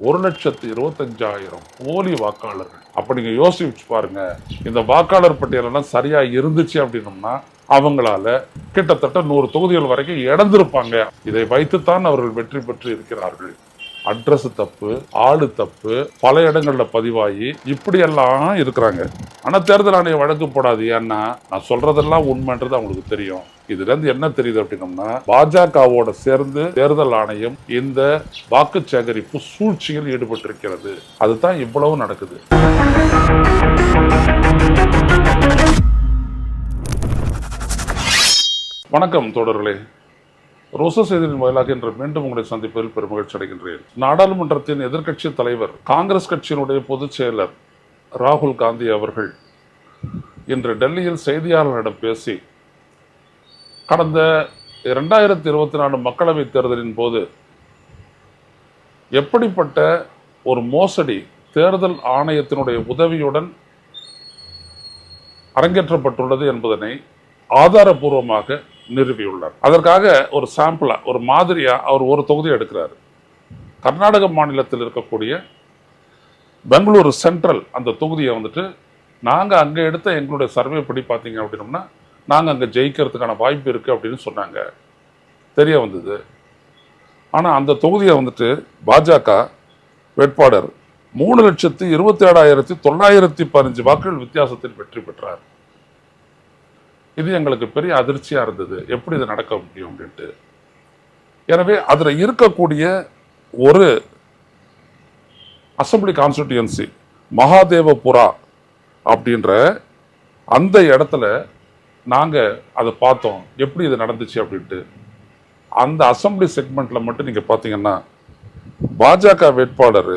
1,25,000 போலி வாக்காளர்கள். அப்ப நீங்க யோசிச்சு பாருங்க, இந்த வாக்காளர் பட்டியலெல்லாம் சரியா இருந்துச்சு அப்படின்னம்னா அவங்களால கிட்டத்தட்ட 100 தொகுதிகள் வரைக்கும் இழந்திருப்பாங்க. இதை வைத்துத்தான் அவர்கள் வெற்றி பெற்று இருக்கிறார்கள். அட்ரஸ் தப்பு, ஆளு தப்பு, பல இடங்கள்ல பதிவாகி இப்படி எல்லாம் இருக்கிறாங்க. ஆனா தேர்தல் ஆணையம் வழக்கு போடாது. ஏன்னா நான் சொல்றதெல்லாம் உண்மைன்றது அவங்களுக்கு தெரியும். இதுல இருந்து என்ன தெரியுது அப்படின்னம்னா, பாஜகவோட சேர்ந்து தேர்தல் ஆணையம் இந்த வாக்கு சேகரிப்பு சூழ்ச்சியில் ஈடுபட்டிருக்கிறது. அதுதான் இவ்வளவு நடக்குது. வணக்கம் தோழர்களே. ரோசா செய்தியின் வாயிலாக இன்று மீண்டும் உங்களை சந்திப்பதில் பெருமகிழ்ச்சி அடைகின்றேன். நாடாளுமன்றத்தின் எதிர்க்கட்சி தலைவர், காங்கிரஸ் கட்சியினுடைய பொதுச் செயலர் ராகுல் காந்தி அவர்கள் இன்று டெல்லியில் செய்தியாளர்களிடம் பேசி, கடந்த 2024 மக்களவைத் தேர்தலின் போது எப்படிப்பட்ட ஒரு மோசடி தேர்தல் ஆணையத்தினுடைய உதவியுடன் அரங்கேற்றப்பட்டுள்ளது என்பதனை ஆதாரபூர்வமாக நிறுவியுள்ளார். அதற்காக ஒரு சாம்பிளா, ஒரு மாதிரியா அவர் ஒரு தொகுதியை எடுக்கிறார். கர்நாடக மாநிலத்தில் இருக்கக்கூடிய பெங்களூரு சென்ட்ரல் அந்த தொகுதியை வந்துட்டு நாங்க அங்க எடுத்த எங்களுடைய சர்வே படி பார்த்தீங்க அப்படின்னோம்னா நாங்க அங்க ஜெயிக்கிறதுக்கான வாய்ப்பு இருக்கு அப்படின்னு சொன்னாங்க, தெரிய வந்தது. ஆனா அந்த தொகுதியை வந்துட்டு பாஜக வேட்பாளர் 3,27,915 வாக்குகள் வித்தியாசத்தில் வெற்றி பெற்றார். இது எங்களுக்கு பெரிய அதிர்ச்சியா இருந்தது. எப்படி இது நடக்க முடியும் அப்படின்ட்டு. எனவே அதுல இருக்கக்கூடிய ஒரு அசம்பிளி கான்ஸ்டிடியூன்சி மகாதேவபுரா அப்படின்ற அந்த இடத்துல நாங்க அதை பார்த்தோம், எப்படி இது நடந்துச்சு அப்படின்ட்டு. அந்த அசம்பிளி செக்மெண்ட்ல மட்டும் நீங்க பாத்தீங்கன்னா பாஜக வேட்பாளர்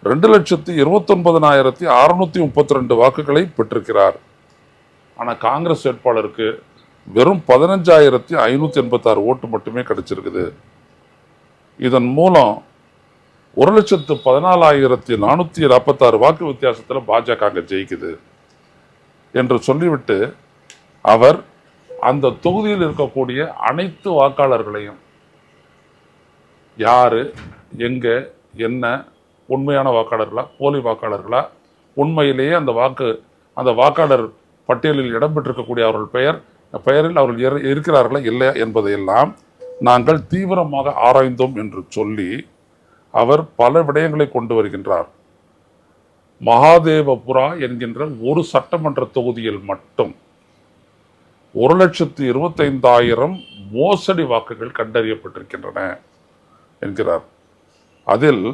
2,29,632 வாக்குகளை பெற்றிருக்கிறார். ஆனா காங்கிரஸ் வேட்பாளருக்கு வெறும் 15,586 ஓட்டு மட்டுமே கிடைச்சிருக்குது. இதன் மூலம் 1,14,446 வாக்கு வித்தியாசத்தில் பாஜக அங்க ஜெயிக்குது என்று சொல்லிவிட்டு அவர் அந்த தொகுதியில் இருக்கக்கூடிய அனைத்து வாக்காளர்களையும் யாரு, எங்க, என்ன, உண்மையான வாக்காளர்களா, போலி வாக்காளர்களா, உண்மையிலேயே அந்த வாக்காளர் பட்டியலில் இடம்பெற்றிருக்கக்கூடிய அவர்கள் பெயரில் அவர்கள் இருக்கிறார்களா இல்லையா என்பதையெல்லாம் நாங்கள் தீவிரமாக ஆராய்ந்தோம் என்று சொல்லி அவர் பல விடயங்களை கொண்டு வருகின்றார். மகாதேவபுரா என்கின்ற ஒரு சட்டமன்ற தொகுதியில் மட்டும் 1,25,000 மோசடி வாக்குகள் கண்டறியப்பட்டிருக்கின்றன என்கிறார். அதில்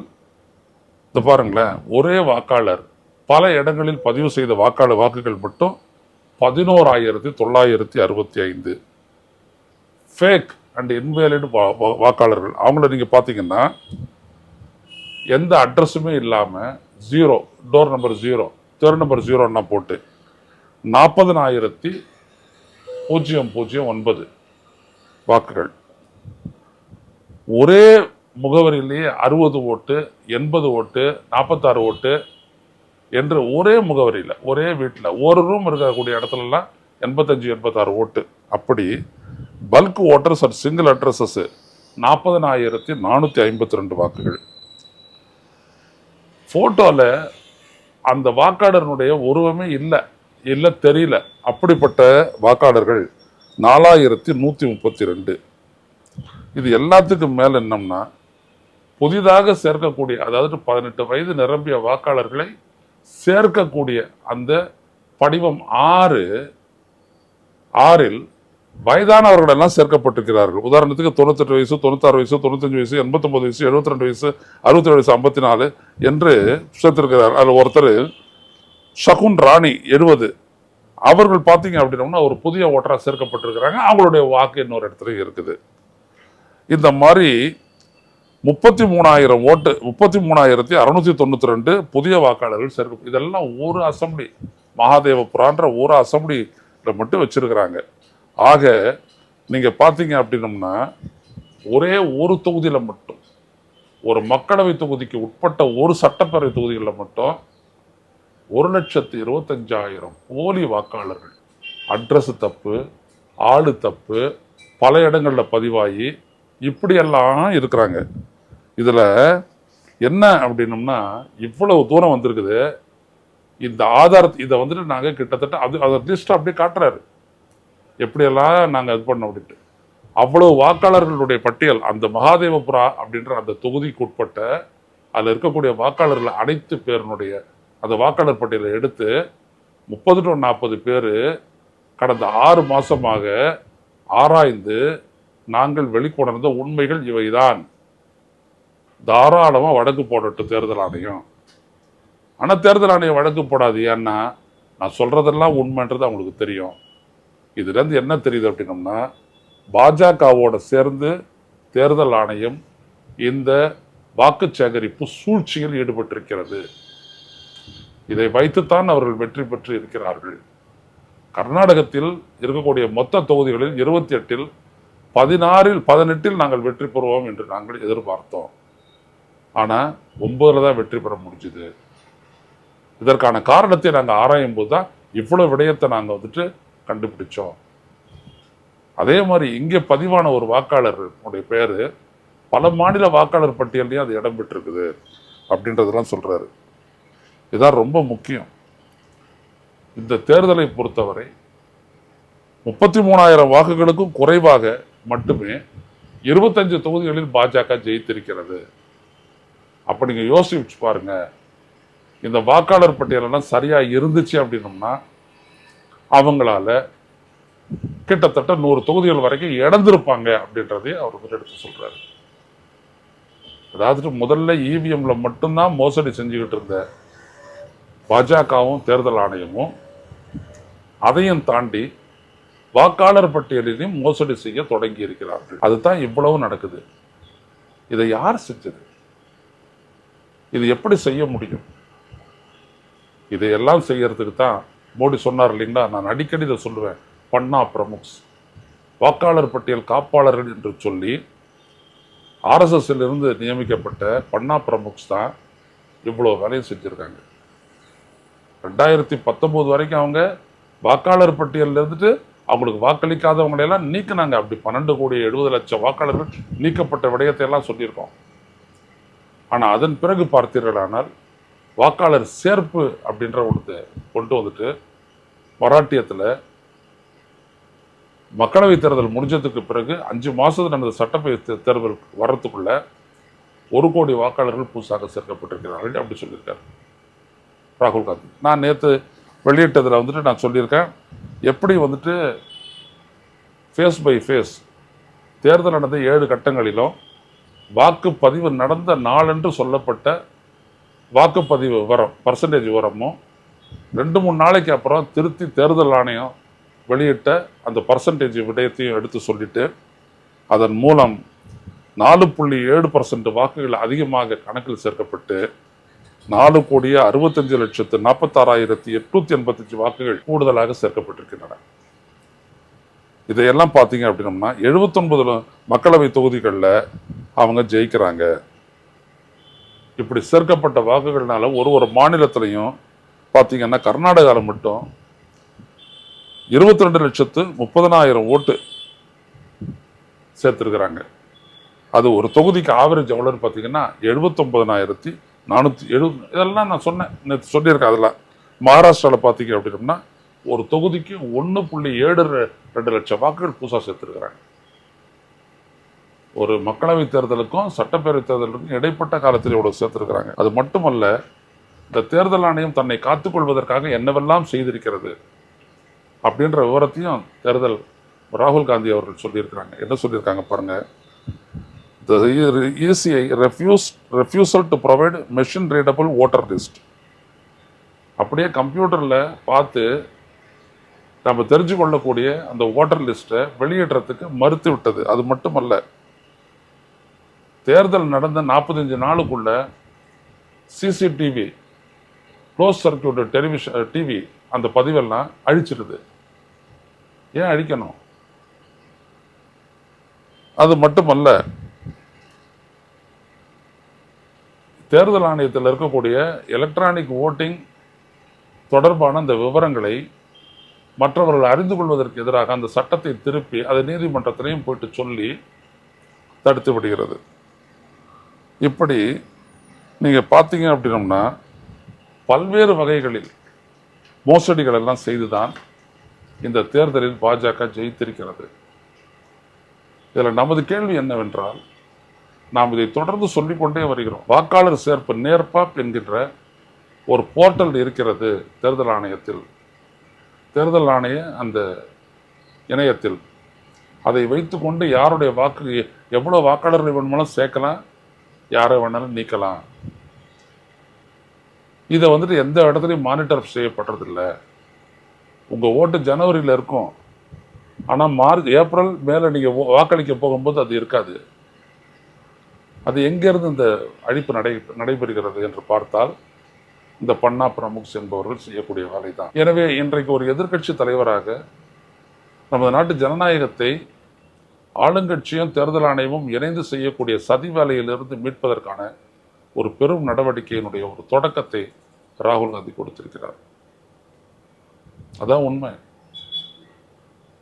பாருங்களேன், ஒரே வாக்காளர் பல இடங்களில் பதிவு செய்த வாக்குகள் மட்டும் 11,965 ஃபேக் அண்ட் இன்வேலிட் வாக்காளர்கள். அவங்கள நீங்க பாத்தீங்கன்னா எந்த அட்ரஸுமே இல்லாம ஜீரோ, டோர் நம்பர் 0, தெரு நம்பர் 0 போட்டு 40,009 வாக்குகள். ஒரே முகவரியிலேயே 60 ஓட்டு, 80 ஓட்டு, 46 ஓட்டு என்று ஒரே முகவரியில், ஒரே வீட்டில், ஒரு ரூம் இருக்கக்கூடிய இடத்துலலாம் 85-86 ஓட்டு. அப்படி bulk voters at single addresses 40,452 வாக்குகள். போட்டோல அந்த வாக்காளருடைய உருவமே இல்லை தெரியல. அப்படிப்பட்ட வாக்காளர்கள் 4,132. இது எல்லாத்துக்கும் மேல என்னம்னா, புதிதாக சேர்க்கக்கூடிய, அதாவது 18 வயது நிரம்பிய வாக்காளர்களை சேர்க்கக்கூடிய அந்த படிவம் 6 வயதானவர்கள் எல்லாம் சேர்க்கப்பட்டிருக்கிறார்கள். உதாரணத்துக்கு 98 வயசு, 96 வயசு, 95 வயசு, 89 வயசு, 72 வயசு, 67 வயசு, 54 என்று சேர்த்திருக்கிறார். அதில் ஒருத்தர் ஷகுன் ராணி 70, அவர்கள் பார்த்தீங்க அப்படின்னா ஒரு புதிய ஓட்டரா சேர்க்கப்பட்டிருக்கிறாங்க. அவங்களுடைய வாக்கு இன்னொரு இடத்துல இருக்குது. இந்த மாதிரி 33,000 ஓட்டு, 33,692 புதிய வாக்காளர்கள் சேர்க்க. இதெல்லாம் ஒரு அசம்பிளி, மகாதேவபுரான்ற ஒரு அசம்பிளியில மட்டும் வச்சிருக்கிறாங்க. ஆக நீங்க பாத்தீங்க அப்படின்னம்னா ஒரே ஒரு தொகுதியில மட்டும், ஒரு மக்களவை தொகுதிக்கு உட்பட்ட ஒரு சட்டப்பேரவை தொகுதிகளில் மட்டும் 1,25,000 போலி வாக்காளர்கள், அட்ரஸ் தப்பு, ஆளு தப்பு, பல இடங்கள்ல பதிவாகி இப்படியெல்லாம் இருக்கிறாங்க. இதுல என்ன அப்படின்னம்னா இவ்வளவு தூரம் வந்திருக்குது. இந்த ஆதாரத்தை இதை வந்துட்டு நாங்கள் கிட்டத்தட்ட அதை லிஸ்ட் அப்படியே காட்டுறாரு, எப்படியெல்லாம் நாங்கள் இது பண்ணோம் அப்படின்ட்டு. அவ்வளவு வாக்காளர்களுடைய பட்டியல் அந்த மகாதேவபுரா அப்படின்ற அந்த தொகுதிக்கு உட்பட்ட அதில் இருக்கக்கூடிய வாக்காளர்கள் அனைத்து பேருனுடைய அந்த வாக்காளர் பட்டியலை எடுத்து 30 to 40 பேர் கடந்த 6 மாசமாக ஆராய்ந்து நாங்கள் வெளிக்கொணர்ந்த உண்மைகள் இவைதான், தாராளமாக வழக்கு போடட்டும் தேர்தல் ஆணையம். ஆனால் தேர்தல் ஆணையம் வழக்கு போடாது. ஏன்னா நான் சொல்றதெல்லாம் உண்மைன்றது அவங்களுக்கு தெரியும். இதுலேருந்து என்ன தெரியுது அப்படின்னம்னா, பாஜகவோட சேர்ந்து தேர்தல் ஆணையம் இந்த வாக்கு சேகரிப்பு சூழ்ச்சியில் ஈடுபட்டிருக்கிறது. இதை வைத்துத்தான் அவர்கள் வெற்றி பெற்று இருக்கிறார்கள். கர்நாடகத்தில் இருக்கக்கூடிய மொத்த தொகுதிகளில் 28-இல் 16-இல் 18-இல் நாங்கள் வெற்றி பெறுவோம் என்று நாங்கள் எதிர்பார்த்தோம். ஆனால் 9-ல் தான் வெற்றி பெற முடிஞ்சுது. இதற்கான காரணத்தை நாங்கள் ஆராயும் போது தான் இவ்வளவு விடயத்தை நாங்கள் வந்துட்டு கண்டுபிடிச்சோம். அதே மாதிரி இங்கே பதிவான ஒரு வாக்காளருடைய பேர் பல மாநில வாக்காளர் பட்டியலையும் அது இடம் பெற்றிருக்குது அப்படின்றதெல்லாம் சொல்றாரு. இதுதான் ரொம்ப முக்கியம். இந்த தேர்தலை பொறுத்தவரை 33,000 வாக்குகளுக்கும் குறைவாக மட்டுமே 25 தொகுதிகளில் பாஜக ஜெயித்திருக்கிறது. அப்ப நீங்க யோசிச்சு பாருங்க, இந்த வாக்காளர் பட்டியலெல்லாம் சரியா இருந்துச்சு அப்படின்னம்னா அவங்களால கிட்டத்தட்ட 100 தொகுதிகள் வரைக்கும் இழந்திருப்பாங்க அப்படின்றதே அவர் எடுத்து சொல்றாரு. அதாவது முதல்ல இவிஎம்ல மட்டும்தான் மோசடி செஞ்சுக்கிட்டு இருந்த பாஜகவும் தேர்தல் ஆணையமும் அதையும் தாண்டி வாக்காளர் பட்டியலிலும் மோசடி செய்ய தொடங்கி இருக்கிறார்கள். அதுதான் இவ்வளவு நடக்குது. இதை யார் செஞ்சது? இது எப்படி செய்ய முடியும்? இதையெல்லாம் செய்யறதுக்கு தான் மோடி சொன்னார் இல்லைங்களா, நான் அடிக்கடி இதை சொல்லுவேன், பன்னா பிரமுக்ஸ், வாக்காளர் பட்டியல் காப்பாளர்கள் என்று சொல்லி ஆர்எஸ்எஸ்ல இருந்து நியமிக்கப்பட்ட பன்னா பிரமுக்ஸ் தான் இவ்வளோ வேலையும் செஞ்சுருக்காங்க. 2019 வரைக்கும் அவங்க வாக்காளர் பட்டியலில் இருந்துட்டு அவங்களுக்கு வாக்களிக்காதவங்களையெல்லாம் நீக்கினாங்க. அப்படி 12,70,00,000 வாக்காளர்கள் நீக்கப்பட்ட விடயத்தை எல்லாம் சொல்லியிருக்கோம். ஆனால் அதன் பிறகு பார்த்தீர்களானால் வாக்காளர் சேர்ப்பு அப்படின்ற ஒன்று கொண்டு வந்துட்டு மராட்டியத்தில் மக்களவை தேர்தல் முடிஞ்சதுக்கு பிறகு 5 மாசத்துல நடந்த சட்டப்பேரவை தேர்தல் வர்றதுக்குள்ள 1 கோடி வாக்காளர்கள் புதுசாக சேர்க்கப்பட்டிருக்கிறார்கள் அப்படி சொல்லியிருக்காரு ராகுல் காந்தி. நான் நேற்று வெளியிட்டதில் வந்துட்டு நான் சொல்லியிருக்கேன், எப்படி வந்துட்டு ஃபேஸ் பை ஃபேஸ் தேர்தல் நடந்த 7 கட்டங்களிலும் வாக்குப்பதிவு நடந்த நாளென்று சொல்லப்பட்ட வாக்குப்பதிவு விவரம் பர்சன்டேஜ் விவரமும் 2-3 நாளைக்கு அப்புறம் திருத்தி தேர்தல் ஆணையம் வெளியிட்ட அந்த பர்சன்டேஜ் விடயத்தையும் எடுத்து சொல்லிட்டு அதன் மூலம் 4.7% வாக்குகள் அதிகமாக கணக்கில் சேர்க்கப்பட்டு 4,65,46,885 வாக்குகள் கூடுதலாக சேர்க்கப்பட்டிருக்கின்றன. இதையெல்லாம் பார்த்தீங்க அப்படின்னம்னா 79 மக்களவை தொகுதிகளில் அவங்க ஜெயிக்கிறாங்க. இப்படி சேர்க்கப்பட்ட வாக்குகள்னால ஒரு மாநிலத்திலையும் பார்த்தீங்கன்னா கர்நாடகாவில் மட்டும் 22,30,000 ஓட்டு சேர்த்துருக்குறாங்க. அது ஒரு தொகுதிக்கு ஆவரேஜ் எவ்வளோன்னு பார்த்தீங்கன்னா 79,470. இதெல்லாம் நான் சொல்லியிருக்கேன். அதெல்லாம் மகாராஷ்டிராவில் பார்த்தீங்க அப்படின்னம்னா ஒரு தொகுதிக்கு 1.72 லட்சம் வாக்குகள் புதுசாக சேர்த்துருக்குறாங்க. ஒரு மக்களவை தேர்தலுக்கும் சட்டப்பேரவை தேர்தலுக்கும் இடைப்பட்ட காலத்தில் இவ்வளவு சேர்த்திருக்கிறாங்க. அது மட்டுமல்ல, இந்த தேர்தல் ஆணையம் தன்னை காத்துக்கொள்வதற்காக என்னவெல்லாம் செய்திருக்கிறது அப்படின்ற விவரத்தையும் தேர்தல் ராகுல் காந்தி அவர்கள் சொல்லியிருக்கிறாங்க. என்ன சொல்லியிருக்காங்க பாருங்க. The ECI refusal to provide machine readable voter list. அப்படியே கம்ப்யூட்டரில் பார்த்து நம்ம தெரிஞ்சு கொள்ளக்கூடிய அந்த ஓட்டர் லிஸ்ட்டை வெளியிடுறதுக்கு மறுத்து விட்டது. அது மட்டுமல்ல, தேர்தல் நடந்த 45 நாளுக்குள்ள CCTV close circuit television TV அந்த பதிவெல்லாம் அழிச்சிடுது. ஏன் அழிக்கணும்? அது மட்டுமல்ல, தேர்தல் ஆணையத்தில் இருக்கக்கூடிய எலக்ட்ரானிக் ஓட்டிங் தொடர்பான அந்த விவரங்களை மற்றவர்கள் அறிந்து கொள்வதற்கு எதிராக அந்த சட்டத்தை திருப்பி அதை நீதிமன்றத்திலையும் போயிட்டு சொல்லி தடுத்து விடுகிறது. இப்படி நீங்க பார்த்தீங்க அப்படின்னம்னா பல்வேறு வகைகளில் மோசடிகள் எல்லாம் செய்துதான் இந்த தேர்தலில் பாஜக ஜெயித்திருக்கிறது. இதில் நமது கேள்வி என்னவென்றால், நாம் இதை தொடர்ந்து சொல்லிக்கொண்டே வருகிறோம். வாக்காளர் சேர்ப்பு நேர்பாப் என்கின்ற ஒரு போர்ட்டல் இருக்கிறது தேர்தல் ஆணையத்தில். தேர்தல் ஆணைய அந்த இணையத்தில் அதை வைத்துக்கொண்டு யாருடைய வாக்கு எவ்வளவு வாக்காளர்களை வேணுமாலும் சேர்க்கலாம், யாரை வேணாலும் நீக்கலாம். இதை வந்துட்டு எந்த இடத்துலையும் மானிட்டர் செய்யப்படுறதில்லை. உங்க ஓட்டு ஜனவரியில் இருக்கும், ஆனால் மார்ச் ஏப்ரல் மேலே நீங்க வாக்களிக்க போகும்போது அது இருக்காது. அது எங்கிருந்து இந்த அழிப்பு நடைபெறுகிறது என்று பார்த்தால் இந்த பன்னா பிரமுக்ஸ் என்பவர்கள் செய்யக்கூடிய வேலை தான். எனவே இன்றைக்கு ஒரு எதிர்க்கட்சி தலைவராக நமது நாட்டு ஜனநாயகத்தை ஆளுங்கட்சியும் தேர்தல் ஆணையமும் இணைந்து செய்யக்கூடிய சதி வேலையிலிருந்து மீட்பதற்கான ஒரு பெரும் நடவடிக்கையினுடைய ஒரு தொடக்கத்தை ராகுல் காந்தி கொடுத்திருக்கிறார். அதான் உண்மை.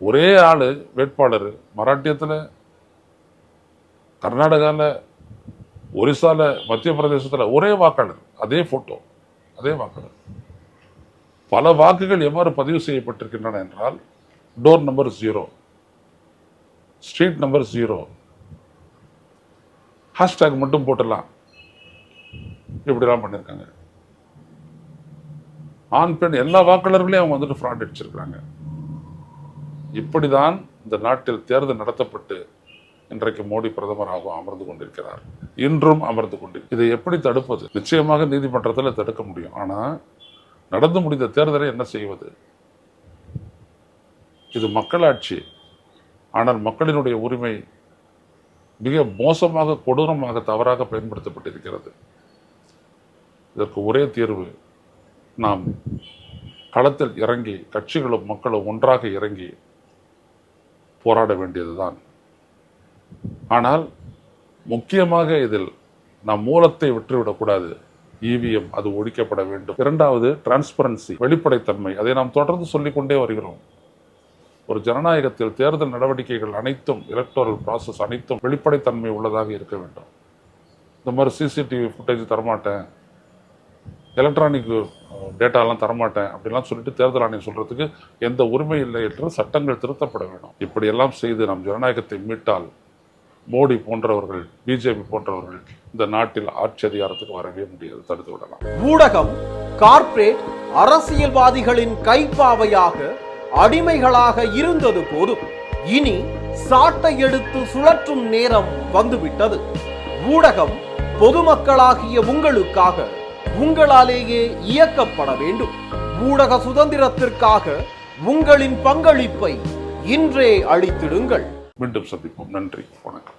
ஒரே ஆளு வேட்பாளர் மராட்டியத்தில், கர்நாடகாவில், ஒரிசால, மத்திய பிரதேசத்தில் ஒரே வாக்காளர், அதே போட்டோ, அதே வாக்காளர். பல வாக்குகள் எவ்வாறு பதிவு செய்யப்பட்டிருக்கின்றன என்றால், door number 0, street number 0, hashtag மட்டும் போட்டுடலாம், இப்படிலாம் பண்ணியிருக்காங்க. ஆண் பெண் எல்லா வாக்காளர்களையும் அவங்க வந்துட்டு ஃப்ராட் அடிச்சிருக்கிறாங்க. இப்படிதான் இந்த நாட்டில் தேர்தல் நடத்தப்பட்டு இன்றைக்கு மோடி பிரதமராக அமர்ந்து கொண்டிருக்கிறார். இன்றும் அமர்ந்து கொண்டிருக்கிறார். இதை எப்படி தடுப்பது? நிச்சயமாக நீதிமன்றத்தில் தடுக்க முடியும். ஆனால் நடந்து முடிந்த தேர்தலை என்ன செய்வது? இது மக்களாட்சி. ஆனால் மக்களினுடைய உரிமை மிக மோசமாக, கொடூரமாக, தவறாக பயன்படுத்தப்பட்டிருக்கிறது. இதற்கு ஒரே தீர்வு, நாம் களத்தில் இறங்கி கட்சிகளும் மக்களும் ஒன்றாக இறங்கி போராட வேண்டியதுதான். ஆனால் முக்கியமாக இதில் நாம் மூலத்தை விட்டுவிடக்கூடாது. இவிஎம் அது ஒழிக்கப்பட வேண்டும். இரண்டாவது, டிரான்ஸ்பரன்சி, வெளிப்படைத்தன்மை. அதை நாம் தொடர்ந்து சொல்லிக்கொண்டே வருகிறோம். ஒரு ஜனநாயகத்தில் தேர்தல் நடவடிக்கைகள் அனைத்தும், எலக்டோரல் ப்ராசஸ் அனைத்தும் வெளிப்படைத்தன்மை உள்ளதாக இருக்க வேண்டும். இந்த மாதிரி சிசிடிவி ஃபுட்டேஜ் தரமாட்டேன், எலக்ட்ரானிக் டேட்டாலாம் தரமாட்டேன் அப்படிலாம் சொல்லிட்டு தேர்தல் ஆணையம் சொல்றதுக்கு எந்த உரிமை இல்லை என்று சட்டங்கள் திருத்தப்பட வேண்டும். இப்படியெல்லாம் செய்து நம் ஜனநாயகத்தை மீட்டால் மோடி போன்றவர்கள், பிஜேபி போன்றவர்கள் இந்த நாட்டில் ஆட்சி அதிகாரத்துக்கு வரவே முடியாது, தடுத்து விடலாம். ஊடகம், கார்ப்பரேட், அரசியல்வாதிகளின் கைப்பாவையாக, அடிமைகளாக இருந்தது போதும். இனி சாட்டை எடுத்து சுழற்றும் நேரம் வந்துவிட்டது. ஊடகம் பொதுமக்களாகிய உங்களுக்காக, உங்களாலேயே இயக்கப்பட வேண்டும். ஊடக சுதந்திரத்திற்காக உங்களின் பங்களிப்பை இன்றே அளித்திடுங்கள். மீண்டும் சந்திப்போம். நன்றி, வணக்கம்.